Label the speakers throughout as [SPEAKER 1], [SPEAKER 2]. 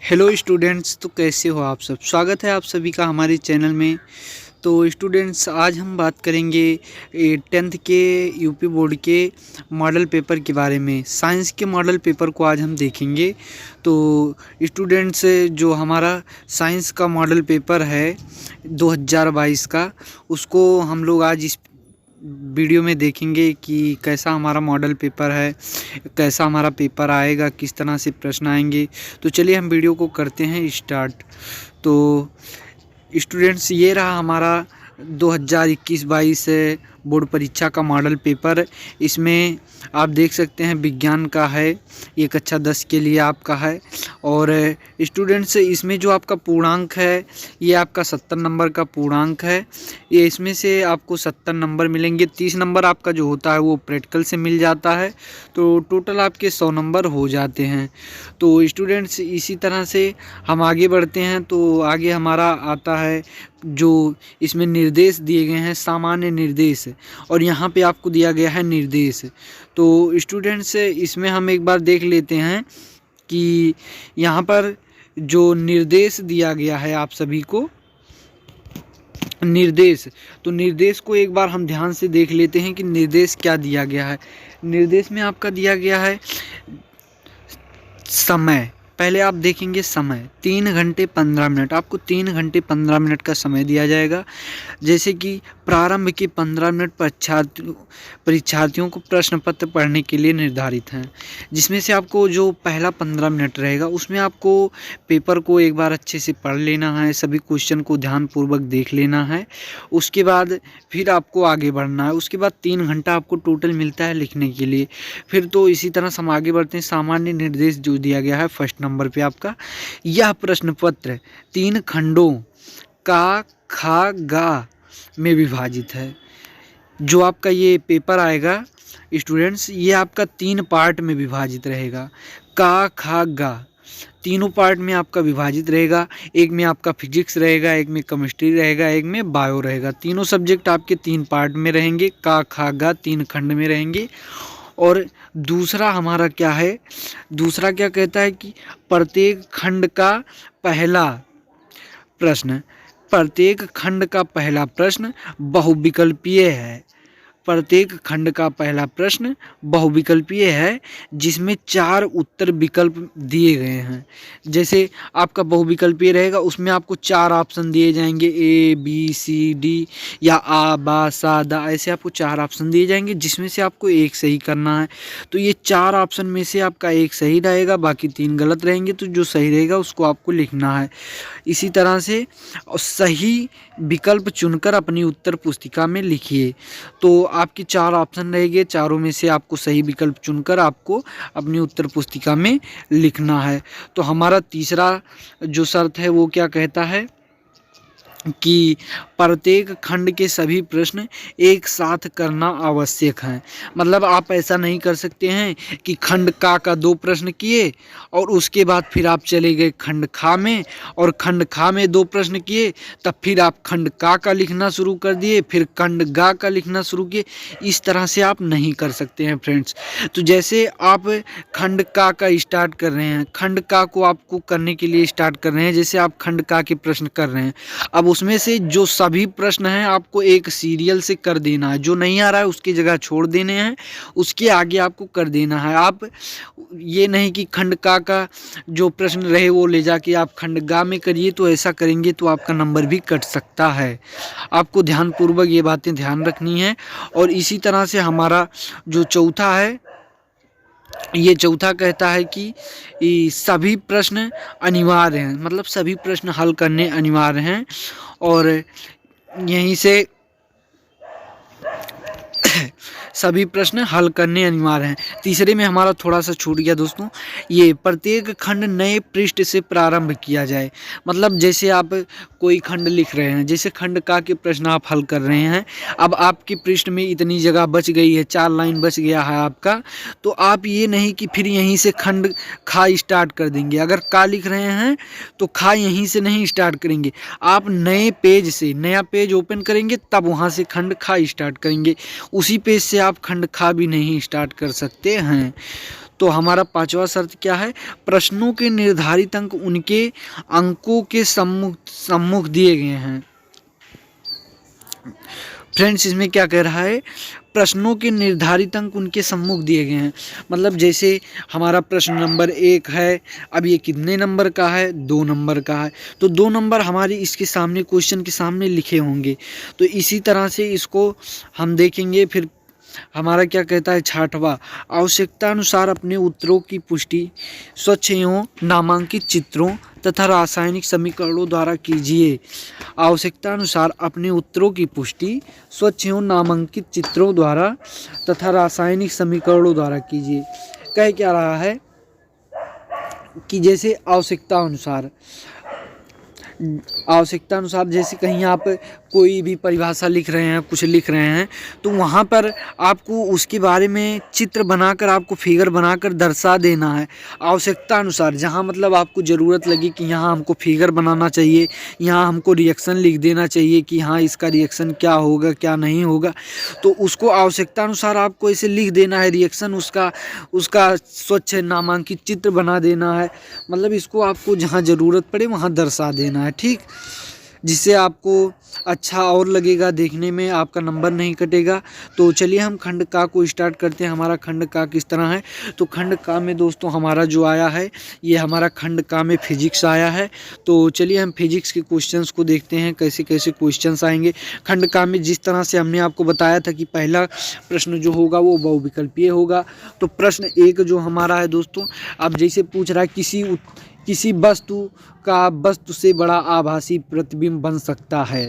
[SPEAKER 1] Hello students, तो कैसे हो आप सब। स्वागत है आप सभी का हमारे चैनल में। तो स्टूडेंट्स, आज हम बात करेंगे 10th के यूपी बोर्ड के मॉडल पेपर के बारे में। साइंस के मॉडल पेपर को आज हम देखेंगे। तो स्टूडेंट्स, जो हमारा साइंस का मॉडल पेपर है 2022 का, उसको हम लोग आज इस वीडियो में देखेंगे कि कैसा हमारा मॉडल पेपर है, कैसा हमारा पेपर आएगा, किस तरह से प्रश्न आएंगे। तो चलिए हम वीडियो को करते हैं स्टार्ट। तो स्टूडेंट्स, ये रहा हमारा 2021-22 बोर्ड परीक्षा का मॉडल पेपर। इसमें आप देख सकते हैं विज्ञान का है, ये कक्षा 10 के लिए आपका है। और स्टूडेंट्स, इसमें जो आपका पूर्णांक है ये आपका 70 नंबर का पूर्णांक है। ये इसमें से आपको 70 नंबर मिलेंगे। 30 नंबर आपका जो होता है वो प्रैक्टिकल से मिल जाता है। तो टोटल आपके 100 नंबर हो जाते हैं। तो स्टूडेंट्स, इसी तरह से हम आगे बढ़ते हैं। तो आगे हमारा आता है जो इसमें निर्देश दिए गए हैं, सामान्य निर्देश, और यहाँ पे आपको दिया गया है निर्देश। तो स्टूडेंट्स, इसमें हम एक बार देख लेते हैं कि यहाँ पर जो निर्देश दिया गया है आप सभी को, निर्देश, तो निर्देश को एक बार हम ध्यान से देख लेते हैं कि निर्देश क्या दिया गया है। निर्देश में आपका दिया गया है समय। पहले आप देखेंगे समय 3 घंटे 15 मिनट, आपको 3 घंटे 15 मिनट का समय दिया जाएगा। जैसे कि प्रारंभ के 15 मिनट परीक्षार्थियों को प्रश्न पत्र पढ़ने के लिए निर्धारित हैं, जिसमें से आपको जो पहला 15 मिनट रहेगा उसमें आपको पेपर को एक बार अच्छे से पढ़ लेना है, सभी क्वेश्चन को ध्यानपूर्वक देख लेना है। उसके बाद फिर आपको आगे बढ़ना है। उसके बाद 3 घंटा आपको टोटल मिलता है लिखने के लिए। फिर तो इसी तरह से हम आगे बढ़ते हैं। सामान्य निर्देश जो दिया गया है फर्स्ट नंबर पे आपका, यह प्रश्न पत्र 3 खंडों का खा गा में विभाजित है। जो आपका ये पेपर आएगा स्टूडेंट्स, ये आपका 3 पार्ट में विभाजित रहेगा। का खा गा तीनों पार्ट में आपका विभाजित रहेगा। एक में आपका फिजिक्स रहेगा, एक में केमिस्ट्री रहेगा, एक में बायो रहेगा। तीनों सब्जेक्ट आपके 3 पार्ट में रहेंगे। का खा गा 3 खंड में रहेंगे। और दूसरा हमारा क्या है, दूसरा क्या कहता है कि प्रत्येक खंड का पहला प्रश्न, प्रत्येक खंड का पहला प्रश्न बहुविकल्पीय है। प्रत्येक खंड का पहला प्रश्न बहुविकल्पीय है, जिसमें 4 उत्तर विकल्प दिए गए हैं। जैसे आपका बहुविकल्पीय रहेगा, उसमें आपको 4 ऑप्शन दिए जाएंगे, A B C D या आ बा सा दा, ऐसे आपको 4 ऑप्शन दिए जाएंगे, जिसमें से आपको एक सही करना है। तो ये 4 ऑप्शन में से आपका एक सही रहेगा, बाकी 3 गलत रहेंगे। तो जो सही रहेगा उसको आपको लिखना है। इसी तरह से सही विकल्प चुनकर अपनी उत्तर पुस्तिका में लिखिए। तो आपकी 4 ऑप्शन रहेंगे, चारों में से आपको सही विकल्प चुनकर आपको अपनी उत्तर पुस्तिका में लिखना है। तो हमारा तीसरा जो शर्त है वो क्या कहता है कि प्रत्येक खंड के सभी प्रश्न एक साथ करना आवश्यक है। मतलब आप ऐसा नहीं कर सकते हैं कि खंड का 2 प्रश्न किए और उसके बाद फिर आप चले गए खंड खा में, और खंड खा में 2 प्रश्न किए, तब फिर आप खंड का लिखना शुरू कर दिए, फिर खंड गा का लिखना शुरू किए। इस तरह से आप नहीं कर सकते हैं फ्रेंड्स। तो जैसे आप खंड का स्टार्ट कर रहे हैं, खंड का को आपको करने के लिए स्टार्ट कर रहे हैं, जैसे आप खंड का के प्रश्न कर रहे हैं, अब उसमें से जो सभी प्रश्न हैं आपको एक सीरियल से कर देना है। जो नहीं आ रहा है उसकी जगह छोड़ देने हैं, उसके आगे आपको कर देना है। आप ये नहीं कि खंड का जो प्रश्न रहे वो ले जाके आप खंड गा में करिए, तो ऐसा करेंगे तो आपका नंबर भी कट सकता है। आपको ध्यानपूर्वक ये बातें ध्यान रखनी है। और इसी तरह से हमारा जो चौथा है, ये चौथा कहता है कि सभी प्रश्न अनिवार्य हैं, मतलब सभी प्रश्न हल करने अनिवार्य हैं। और यहीं से सभी प्रश्न हल करने अनिवार्य हैं। तीसरे में हमारा थोड़ा सा छूट गया दोस्तों, ये प्रत्येक खंड नए पृष्ठ से प्रारंभ किया जाए। मतलब जैसे आप कोई खंड लिख रहे हैं, जैसे खंड का के प्रश्न आप हल कर रहे हैं, अब आपके पृष्ठ में इतनी जगह बच गई है, 4 लाइन बच गया है आपका, तो आप ये नहीं कि फिर यहीं से खंड खा स्टार्ट कर देंगे। अगर का लिख रहे हैं तो खा यहीं से नहीं स्टार्ट करेंगे, आप नए पेज से, नया पेज ओपन करेंगे, तब वहाँ से खंड खा स्टार्ट करेंगे। उसी पेज से आप खंड खा भी नहीं स्टार्ट कर सकते हैं। तो हमारा पांचवा शर्त क्या है, प्रश्नों के निर्धारित अंक उनके अंकों के सम्मुख दिए गए हैं। फ्रेंड्स इसमें क्या कह रहा है, प्रश्नों के निर्धारित अंक उनके सम्मुख दिए गए हैं। मतलब जैसे हमारा प्रश्न नंबर 1 है, अब ये कितने नंबर का है, 2 नंबर का है, तो 2 नंबर हमारी इसके सामने क्वेश्चन के सामने लिखे होंगे। तो इसी तरह से इसको हम देखेंगे। फिर हमारा क्या कहता है, छठवां, आवश्यकता अनुसार अपने उत्तरों की पुष्टि स्वच्छ एवं नामांकित चित्रों तथा रासायनिक समीकरणों द्वारा कीजिए। आवश्यकता अनुसार अपने उत्तरों की पुष्टि स्वच्छ एवं नामांकित चित्रों द्वारा तथा रासायनिक समीकरणों द्वारा कीजिए। कह क्या रहा है कि जैसे आवश्यकता अनुसार जैसे कहीं आप कोई भी परिभाषा लिख रहे हैं, कुछ लिख रहे हैं, तो वहाँ पर आपको उसके बारे में चित्र बनाकर, आपको फिगर बनाकर दर्शा देना है आवश्यकता अनुसार। जहाँ मतलब आपको ज़रूरत लगी कि यहाँ हमको फिगर बनाना चाहिए, यहाँ हमको रिएक्शन लिख देना चाहिए कि हाँ इसका रिएक्शन क्या होगा क्या नहीं होगा, तो उसको आवश्यकता अनुसार आपको ऐसे लिख देना है रिएक्शन, उसका स्वच्छ नामांकित चित्र बना देना है। मतलब इसको आपको जहाँ ज़रूरत पड़े वहाँ दर्शा देना है, ठीक, जिससे आपको अच्छा और लगेगा देखने में, आपका नंबर नहीं कटेगा। तो चलिए हम खंड का को स्टार्ट करते हैं। हमारा खंड का किस तरह है, तो खंड का में दोस्तों हमारा जो आया है, ये हमारा खंड का में फिजिक्स आया है। तो चलिए हम फिजिक्स के क्वेश्चंस को देखते हैं कैसे कैसे क्वेश्चंस आएंगे खंड का में। जिस तरह से हमने आपको बताया था कि पहला प्रश्न जो होगा वो बहुविकल्पीय होगा। तो प्रश्न 1 जो हमारा है दोस्तों, अब जैसे पूछ रहा है किसी वस्तु का वस्तु से बड़ा आभासी प्रतिबिंब बन सकता है,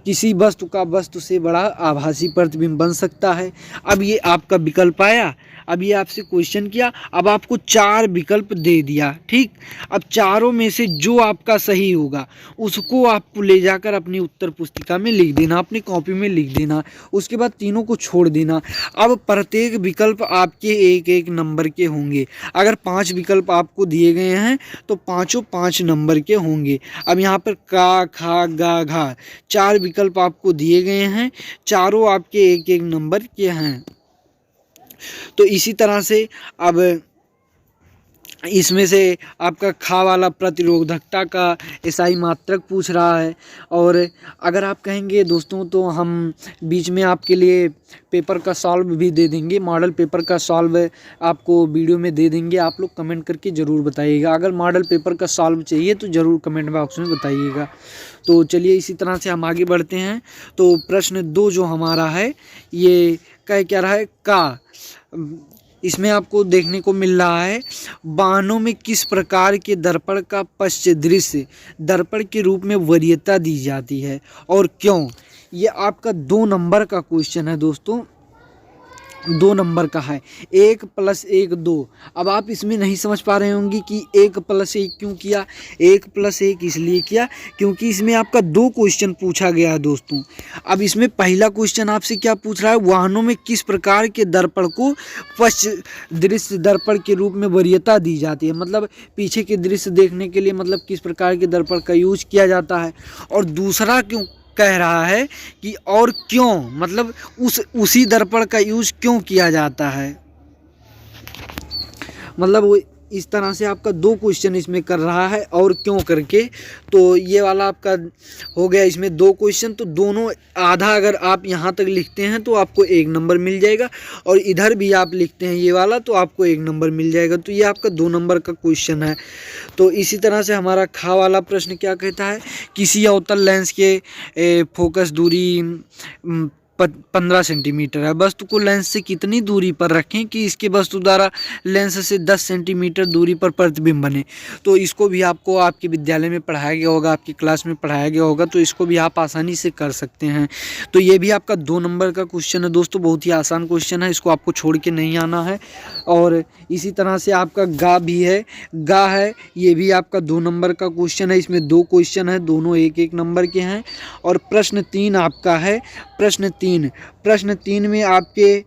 [SPEAKER 1] किसी वस्तु का वस्तु से बड़ा आभासी प्रतिबिंब बन सकता है। अब ये आपका विकल्प आया, अब ये आपसे क्वेश्चन किया, अब आपको 4 विकल्प दे दिया, ठीक। अब चारों में से जो आपका सही होगा उसको आपको ले जाकर अपनी उत्तर पुस्तिका में लिख देना, अपनी कॉपी में लिख देना, उसके बाद तीनों को छोड़ देना। अब प्रत्येक विकल्प आपके 1-1 नंबर के होंगे। अगर 5 विकल्प आपको दिए गए हैं तो पाँचों 5 नंबर के होंगे। अब यहाँ पर का, खा, गा, घा 4 विकल्प आपको दिए गए हैं, चारों आपके 1-1 नंबर के हैं। तो इसी तरह से अब इसमें से आपका खा वाला प्रतिरोधकता का एसआई मात्रक पूछ रहा है। और अगर आप कहेंगे दोस्तों तो हम बीच में आपके लिए पेपर का सॉल्व भी दे देंगे, मॉडल पेपर का सॉल्व आपको वीडियो में दे देंगे। आप लोग कमेंट करके ज़रूर बताइएगा, अगर मॉडल पेपर का सॉल्व चाहिए तो ज़रूर कमेंट बॉक्स में बताइएगा। तो चलिए इसी तरह से हम आगे बढ़ते हैं। तो प्रश्न 2 जो हमारा है ये कह क्या रहा है, का, इसमें आपको देखने को मिल रहा है वाहनों में किस प्रकार के दर्पण का पश्च दृश्य दर्पण के रूप में वरीयता दी जाती है और क्यों। ये आपका 2 नंबर का क्वेश्चन है दोस्तों, 2 नंबर का है, 1 + 1 2। अब आप इसमें नहीं समझ पा रहे होंगे कि 1 + 1 क्यों किया। 1 + 1 इसलिए किया क्योंकि इसमें आपका 2 क्वेश्चन पूछा गया है दोस्तों। अब इसमें पहला क्वेश्चन आपसे क्या पूछ रहा है, वाहनों में किस प्रकार के दर्पण को पश्च दृश्य दर्पण के रूप में वरीयता दी जाती है, मतलब पीछे के दृश्य देखने के लिए मतलब किस प्रकार के दर्पण का यूज किया जाता है। और दूसरा क्यों कह रहा है कि और क्यों, मतलब उसी दर्पण का यूज क्यों किया जाता है। मतलब वो इस तरह से आपका 2 क्वेश्चन इसमें कर रहा है और क्यों करके। तो ये वाला आपका हो गया इसमें 2 क्वेश्चन। तो दोनों आधा अगर आप यहाँ तक लिखते हैं तो आपको 1 नंबर मिल जाएगा, और इधर भी आप लिखते हैं ये वाला तो आपको 1 नंबर मिल जाएगा। तो ये आपका 2 नंबर का क्वेश्चन है। तो इसी तरह से हमारा खा वाला प्रश्न क्या कहता है, किसी अवतल लेंस के फोकस दूरी 15 सेंटीमीटर है, वस्तु को लेंस से कितनी दूरी पर रखें कि इसके वस्तु द्वारा लेंस से 10 सेंटीमीटर दूरी पर प्रतिबिंब बने। तो इसको भी आपको आपके विद्यालय में पढ़ाया गया होगा, आपकी क्लास में पढ़ाया गया होगा, तो इसको भी आप आसानी से कर सकते हैं। तो ये भी आपका 2 नंबर का क्वेश्चन है दोस्तों, बहुत ही आसान क्वेश्चन है, इसको आपको छोड़ के नहीं आना है। और इसी तरह से आपका गा भी है, गा है, ये भी आपका 2 नंबर का क्वेश्चन है। इसमें 2 क्वेश्चन है, दोनों 1-1 नंबर के हैं। और प्रश्न 3 आपका है, प्रश्न 3 में आपके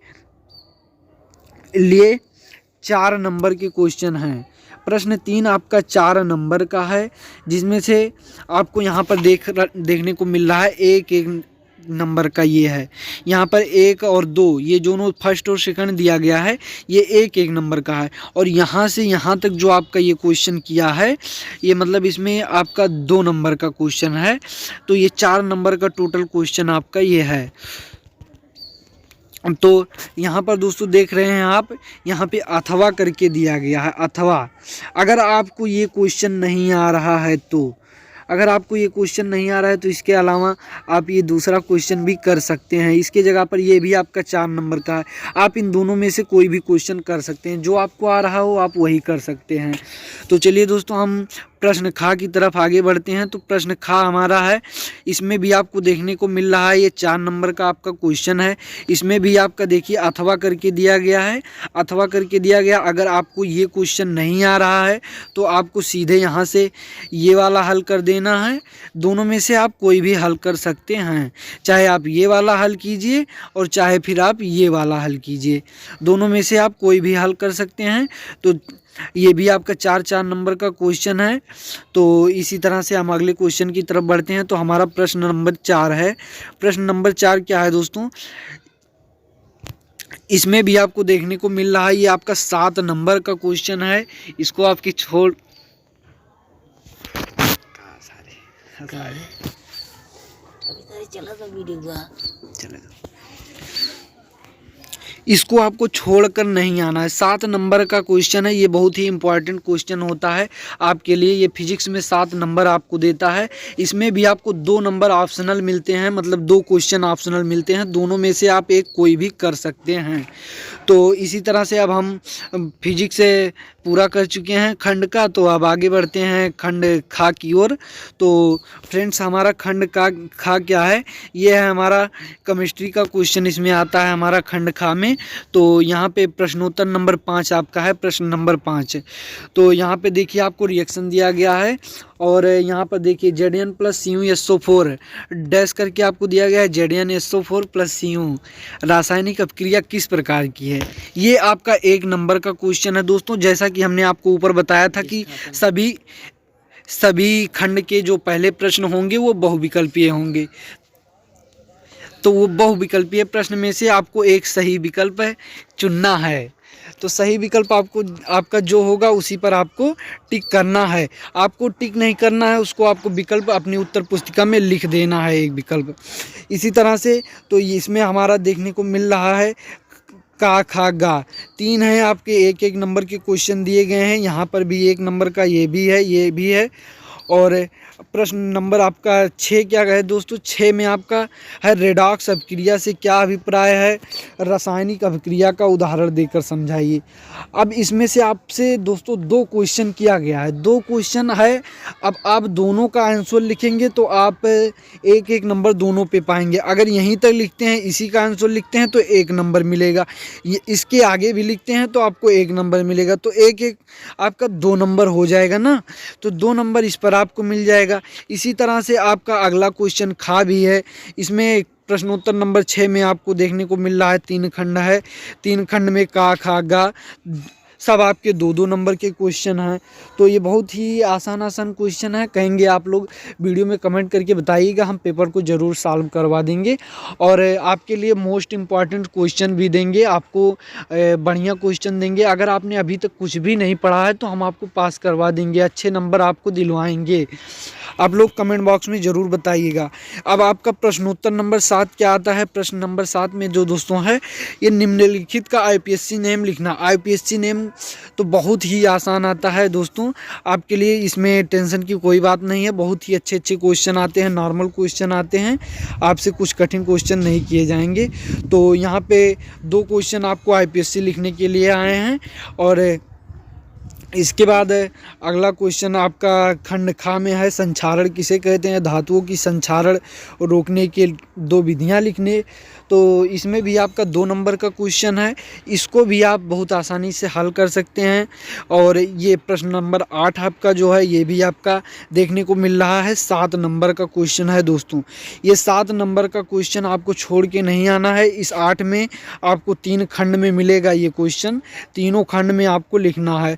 [SPEAKER 1] लिए 4 नंबर के क्वेश्चन हैं। प्रश्न 3 आपका 4 नंबर का है, जिसमें से आपको यहाँ पर देखने को मिल रहा है 1-1 नंबर का ये है। यहाँ पर 1 और 2 ये दोनों फर्स्ट और सेकंड दिया गया है, ये 1-1 नंबर का है। और यहाँ से यहाँ तक जो आपका ये क्वेश्चन किया है, ये मतलब इसमें आपका 2 नंबर का क्वेश्चन है, तो ये 4 नंबर का टोटल क्वेश्चन आपका ये है। तो यहाँ पर दोस्तों देख रहे हैं आप, यहाँ पे अथवा करके दिया गया है, अथवा। अगर आपको ये क्वेश्चन नहीं आ रहा है तो, अगर आपको ये क्वेश्चन नहीं आ रहा है तो इसके अलावा आप ये दूसरा क्वेश्चन भी कर सकते हैं। इसके जगह पर ये भी आपका 4 नंबर का है। आप इन दोनों में से कोई भी क्वेश्चन कर सकते हैं, जो आपको आ रहा हो आप वही कर सकते हैं। तो चलिए दोस्तों हम प्रश्न खा की तरफ आगे बढ़ते हैं। तो प्रश्न खा हमारा है, इसमें भी आपको देखने को मिल रहा है ये 4 नंबर का आपका क्वेश्चन है। इसमें भी आपका देखिए अथवा करके दिया गया है, अथवा करके दिया गया। अगर आपको ये क्वेश्चन नहीं आ रहा है तो आपको सीधे यहाँ से ये वाला हल कर देना है। दोनों में से आप कोई भी हल कर सकते हैं, चाहे आप ये वाला हल कीजिए और चाहे फिर आप ये वाला हल कीजिए, दोनों में से आप कोई भी हल कर सकते हैं। तो ये भी आपका 4-4 नंबर का क्वेश्चन है। तो इसी तरह से हम अगले क्वेश्चन की तरफ बढ़ते हैं। तो हमारा प्रश्न नंबर 4 है। प्रश्न नंबर 4 क्या है दोस्तों, इसमें भी आपको देखने को मिल रहा है ये आपका 7 नंबर का क्वेश्चन है। इसको आपकी छोड़ इसको आपको छोड़कर नहीं आना है। 7 नंबर का क्वेश्चन है, ये बहुत ही इंपॉर्टेंट क्वेश्चन होता है आपके लिए। ये फिजिक्स में 7 नंबर आपको देता है। इसमें भी आपको 2 नंबर ऑप्शनल मिलते हैं, मतलब 2 क्वेश्चन ऑप्शनल मिलते हैं, दोनों में से आप एक कोई भी कर सकते हैं। तो इसी तरह से अब हम फिजिक्स से पूरा कर चुके हैं खंड का, तो अब आगे बढ़ते हैं खंड खा की ओर। तो फ्रेंड्स हमारा खंड का खा क्या है, ये है हमारा केमिस्ट्री का क्वेश्चन इसमें आता है हमारा खंड खा में। तो यहाँ पे प्रश्नोत्तर नंबर 5 आपका है, प्रश्न नंबर 5। तो यहाँ पे देखिए आपको रिएक्शन दिया गया है और यहाँ पर देखिए Zn + CuSO4 डैश करके आपको दिया गया है ZnSO4 + Cu रासायनिक अपक्रिया किस प्रकार की है। ये आपका 1 नंबर का क्वेश्चन है दोस्तों। जैसा कि हमने आपको ऊपर बताया था कि सभी खंड के जो पहले प्रश्न होंगे वो बहुविकल्पीय होंगे। तो वो बहुविकल्पीय प्रश्न में से आपको एक सही विकल्प चुनना है। तो सही विकल्प आपका जो होगा उसी पर आपको टिक करना है। आपको टिक नहीं करना है, उसको आपको विकल्प अपनी उत्तर पुस्तिका में लिख देना है एक विकल्प। इसी तरह से तो इसमें हमारा देखने को मिल रहा है का खा गा 3 है आपके 1-1 नंबर के क्वेश्चन दिए गए हैं। यहाँ पर भी 1 नंबर का ये भी है, ये भी है। और प्रश्न नंबर आपका 6 क्या है दोस्तों, 6 में आपका है रेडॉक्स अभिक्रिया से क्या अभिप्राय है, रासायनिक अभिक्रिया का उदाहरण देकर समझाइए। अब इसमें से आपसे दोस्तों 2 क्वेश्चन किया गया है, 2 क्वेश्चन है। अब आप दोनों का आंसर लिखेंगे तो आप 1-1 नंबर दोनों पे पाएंगे। अगर यहीं तक लिखते हैं, इसी का आंसर लिखते हैं तो 1 नंबर मिलेगा, ये इसके आगे भी लिखते हैं तो आपको 1 नंबर मिलेगा। तो 1-1 आपका 2 नंबर हो जाएगा ना, तो 2 नंबर इस पर आपको मिल जाएगा। इसी तरह से आपका अगला क्वेश्चन खा भी है। इसमें प्रश्नोत्तर नंबर 6 में आपको देखने को मिल रहा है 3 खंड है। 3 खंड में का खा गा सब आपके 2-2 नंबर के क्वेश्चन हैं। तो ये बहुत ही आसान क्वेश्चन है। कहेंगे आप लोग वीडियो में कमेंट करके बताइएगा, हम पेपर को ज़रूर सॉल्व करवा देंगे और आपके लिए मोस्ट इम्पॉर्टेंट क्वेश्चन भी देंगे, आपको बढ़िया क्वेश्चन देंगे। अगर आपने अभी तक कुछ भी नहीं पढ़ा है तो हम आपको पास करवा देंगे, अच्छे नंबर आपको दिलवाएंगे। आप लोग कमेंट बॉक्स में ज़रूर बताइएगा। अब आपका प्रश्नोत्तर नंबर 7 क्या आता है। प्रश्न नंबर 7 में जो दोस्तों है, ये निम्नलिखित का IPSC नेम लिखना। IPSC नेम तो बहुत ही आसान आता है दोस्तों आपके लिए, इसमें टेंशन की कोई बात नहीं है। बहुत ही अच्छे क्वेश्चन आते हैं, नॉर्मल क्वेश्चन आते हैं, आपसे कुछ कठिन क्वेश्चन नहीं किए जाएंगे। तो यहाँ पे 2 क्वेश्चन आपको IPSC लिखने के लिए आए हैं। और इसके बाद अगला क्वेश्चन आपका खंड खा में है, संक्षारण किसे कहते हैं, धातुओं की संक्षारण रोकने के 2 विधियां लिखने। तो इसमें भी आपका 2 नंबर का क्वेश्चन है, इसको भी आप बहुत आसानी से हल कर सकते हैं। और ये प्रश्न नंबर 8 आपका जो है, ये भी आपका देखने को मिल रहा है 7 नंबर का क्वेश्चन है दोस्तों। ये 7 नंबर का क्वेश्चन आपको छोड़ के नहीं आना है। इस 8 में आपको 3 खंड में मिलेगा ये क्वेश्चन, तीनों खंड में आपको लिखना है।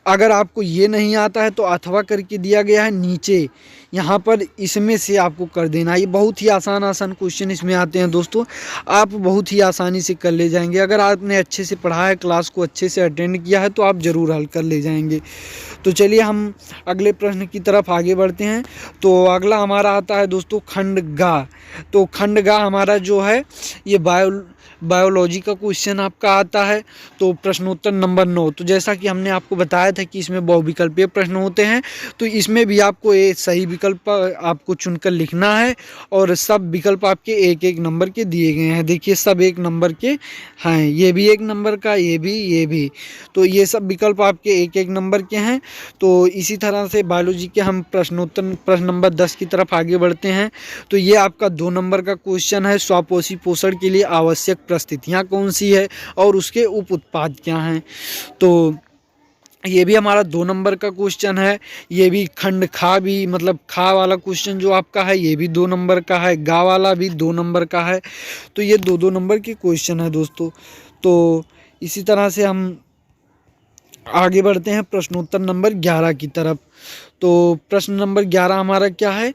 [SPEAKER 1] अगर आपको ये नहीं आता है तो अथवा करके दिया गया है नीचे, यहाँ पर इसमें से आपको कर देना। ये बहुत ही आसान क्वेश्चन इसमें आते हैं दोस्तों, आप बहुत ही आसानी से कर ले जाएंगे। अगर आपने अच्छे से पढ़ा है, क्लास को अच्छे से अटेंड किया है तो आप ज़रूर हल कर ले जाएंगे। तो चलिए हम अगले प्रश्न की तरफ आगे बढ़ते हैं। तो अगला हमारा आता है दोस्तों खंडगा। तो खंडगा हमारा जो है ये बायोलॉजी का क्वेश्चन आपका आता है। तो प्रश्नोत्तर नंबर 9। तो जैसा कि हमने आपको बताया था कि इसमें बहुविकल्पीय प्रश्न होते हैं, तो इसमें भी आपको एक सही विकल्प आपको चुनकर लिखना है और सब विकल्प आपके एक एक नंबर के दिए गए हैं। देखिए सब एक नंबर के हैं, ये भी एक नंबर का, ये भी। तो ये सब विकल्प आपके एक एक नंबर के हैं। तो इसी तरह से बायोलॉजी के हम प्रश्न नंबर 10 की तरफ आगे बढ़ते हैं। तो ये आपका 2 नंबर का क्वेश्चन है, स्वापोषी पोषण के लिए आवश्यक परिस्थितियाँ कौन सी है और उसके उप उत्पाद क्या हैं। तो ये भी हमारा 2 नंबर का क्वेश्चन है। ये भी खंड खा भी, मतलब खा वाला क्वेश्चन जो आपका है ये भी 2 नंबर का है, गा वाला भी 2 नंबर का है। तो ये 2-2 नंबर के क्वेश्चन है दोस्तों। तो इसी तरह से हम आगे बढ़ते हैं प्रश्नोत्तर नंबर 11 की तरफ। तो प्रश्न नंबर 11 हमारा क्या है,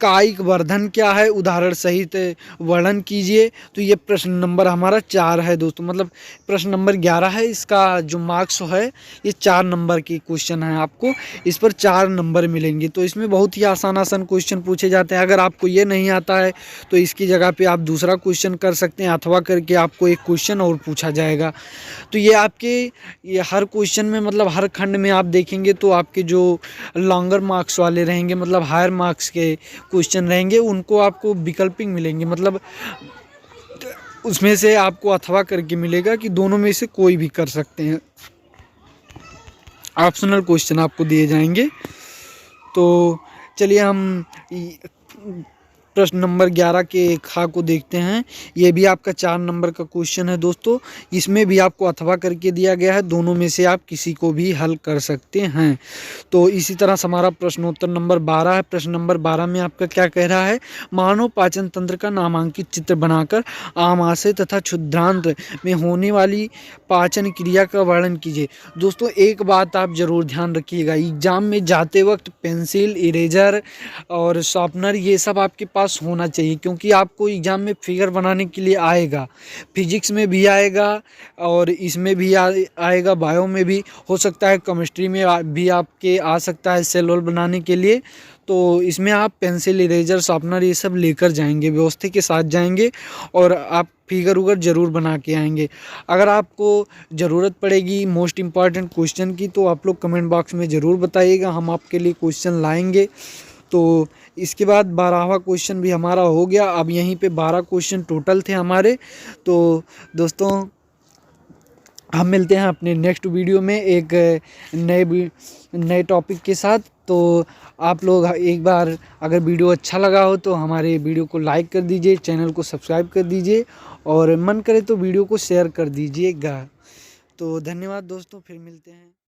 [SPEAKER 1] कायिक वर्धन क्या है, उदाहरण सहित वर्णन कीजिए। तो ये प्रश्न नंबर हमारा 4 है दोस्तों, मतलब प्रश्न नंबर 11 है, इसका जो मार्क्स है ये 4 नंबर की क्वेश्चन है, आपको इस पर 4 नंबर मिलेंगे। तो इसमें बहुत ही आसान क्वेश्चन पूछे जाते हैं। अगर आपको ये नहीं आता है तो इसकी जगह पे आप दूसरा क्वेश्चन कर सकते हैं, अथवा करके आपको एक क्वेश्चन और पूछा जाएगा। तो ये आपके ये हर क्वेश्चन में, मतलब हर खंड में आप देखेंगे तो आपके जो लॉन्गर मार्क्स वाले रहेंगे, मतलब हायर मार्क्स के क्वेश्चन रहेंगे, उनको आपको विकल्पिंग मिलेंगे, मतलब उसमें से आपको अथवा करके मिलेगा कि दोनों में से कोई भी कर सकते हैं। ऑप्शनल क्वेश्चन आपको दिए जाएंगे। तो चलिए हम प्रश्न नंबर 11 के खा को देखते हैं। ये भी आपका 4 नंबर का क्वेश्चन है दोस्तों। इसमें भी आपको अथवा करके दिया गया है, दोनों में से आप किसी को भी हल कर सकते हैं। तो इसी तरह से हमारा प्रश्नोत्तर नंबर 12 है। प्रश्न नंबर 12 में आपका क्या कह रहा है, मानव पाचन तंत्र का नामांकित चित्र बनाकर आमाशय तथा क्षुद्रांत में होने वाली पाचन क्रिया का वर्णन कीजिए। दोस्तों एक बात आप जरूर ध्यान रखिएगा, एग्जाम में जाते वक्त पेंसिल, इरेजर और शार्पनर ये सब आपके पास होना चाहिए, क्योंकि आपको एग्जाम में फिगर बनाने के लिए आएगा। फिजिक्स में भी आएगा और इसमें भी आएगा, बायो में भी हो सकता है, केमिस्ट्री में भी आपके आ सकता है सेल वॉल बनाने के लिए। तो इसमें आप पेंसिल, इरेजर, शार्पनर ये सब लेकर जाएंगे, व्यवस्था के साथ जाएंगे और आप फिगर उगर ज़रूर बना के आएंगे। अगर आपको ज़रूरत पड़ेगी मोस्ट इम्पॉर्टेंट क्वेश्चन की तो आप लोग कमेंट बॉक्स में ज़रूर बताइएगा, हम आपके लिए क्वेश्चन लाएंगे। तो इसके बाद 12वां क्वेश्चन भी हमारा हो गया। अब यहीं पे 12 क्वेश्चन टोटल थे हमारे। तो दोस्तों हम मिलते हैं अपने नेक्स्ट वीडियो में एक नए टॉपिक के साथ। तो आप लोग एक बार अगर वीडियो अच्छा लगा हो तो हमारे वीडियो को लाइक कर दीजिए, चैनल को सब्सक्राइब कर दीजिए और मन करे तो वीडियो को शेयर कर दीजिएगा। तो धन्यवाद दोस्तों, फिर मिलते हैं।